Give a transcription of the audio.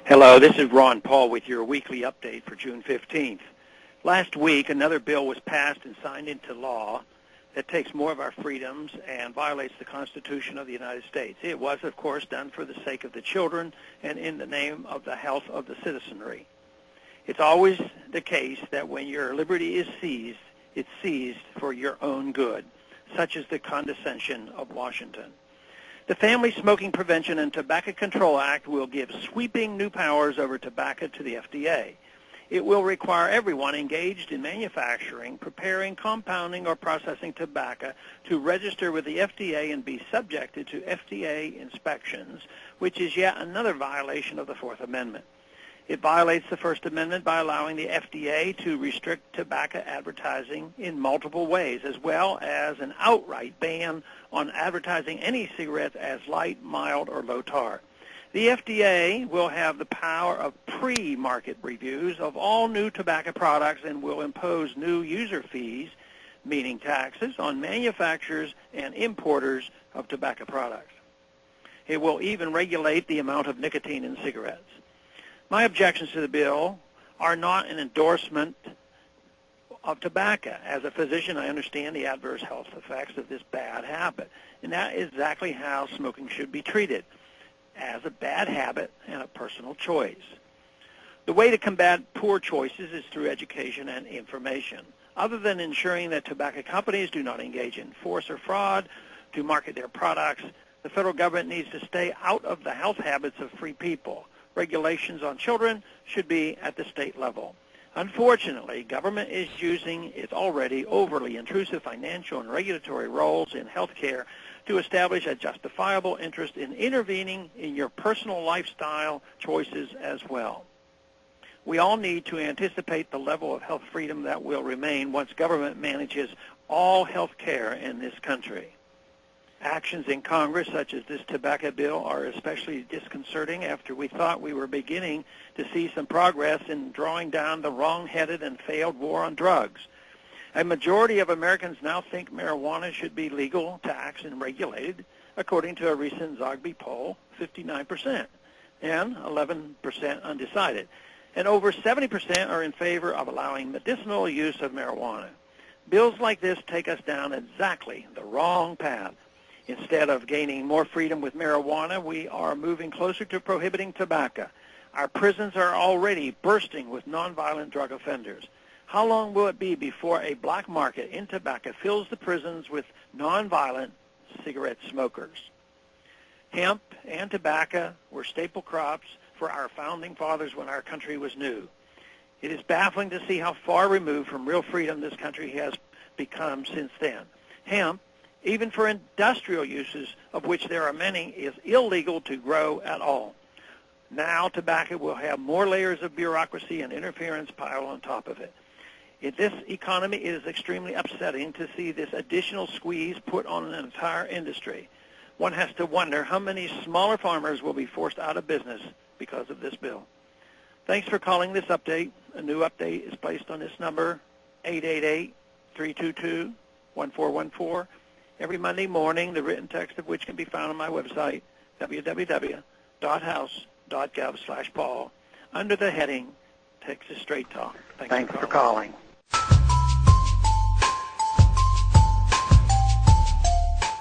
Hello, this is Ron Paul with your weekly update for June 15th. Last week, another bill was passed and signed into law that takes more of our freedoms and violates the Constitution of the United States. It was, of course, done for the sake of the children and in the name of the health of the citizenry. It's always the case that when your liberty is seized, it's seized for your own good, such as the condescension of Washington. The Family Smoking Prevention and Tobacco Control Act will give sweeping new powers over tobacco to the FDA. It will require everyone engaged in manufacturing, preparing, compounding, or processing tobacco to register with the FDA and be subjected to FDA inspections, which is yet another violation of the Fourth Amendment. It violates the First Amendment by allowing the FDA to restrict tobacco advertising in multiple ways, as well as an outright ban on advertising any cigarettes as light, mild, or low tar. The FDA will have the power of pre-market reviews of all new tobacco products and will impose new user fees, meaning taxes, on manufacturers and importers of tobacco products. It will even regulate the amount of nicotine in cigarettes. My objections to the bill are not an endorsement of tobacco. As a physician, I understand the adverse health effects of this bad habit, and that is exactly how smoking should be treated, as a bad habit and a personal choice. The way to combat poor choices is through education and information. Other than ensuring that tobacco companies do not engage in force or fraud to market their products, the federal government needs to stay out of the health habits of free people. Regulations on children should be at the state level. Unfortunately, government is using its already overly intrusive financial and regulatory roles in health care to establish a justifiable interest in intervening in your personal lifestyle choices as well. We all need to anticipate the level of health freedom that will remain once government manages all health care in this country. Actions in Congress, such as this tobacco bill, are especially disconcerting after we thought we were beginning to see some progress in drawing down the wrong-headed and failed war on drugs. A majority of Americans now think marijuana should be legal, taxed, and regulated, according to a recent Zogby poll, 59%, and 11% undecided. And over 70% are in favor of allowing medicinal use of marijuana. Bills like this take us down exactly the wrong path. Instead of gaining more freedom with marijuana, we are moving closer to prohibiting tobacco. Our prisons are already bursting with nonviolent drug offenders. How long will it be before a black market in tobacco fills the prisons with nonviolent cigarette smokers? Hemp and tobacco were staple crops for our founding fathers when our country was new. It is baffling to see how far removed from real freedom this country has become since then. Hemp, even for industrial uses, of which there are many, is illegal to grow at all. Now tobacco will have more layers of bureaucracy and interference piled on top of it. In this economy, it is extremely upsetting to see this additional squeeze put on an entire industry. One has to wonder how many smaller farmers will be forced out of business because of this bill. Thanks for calling this update. A new update is placed on this number, 888-322-1414. Every Monday morning, the written text of which can be found on my website, www.house.gov/Paul, under the heading Texas Straight Talk. Thanks for calling.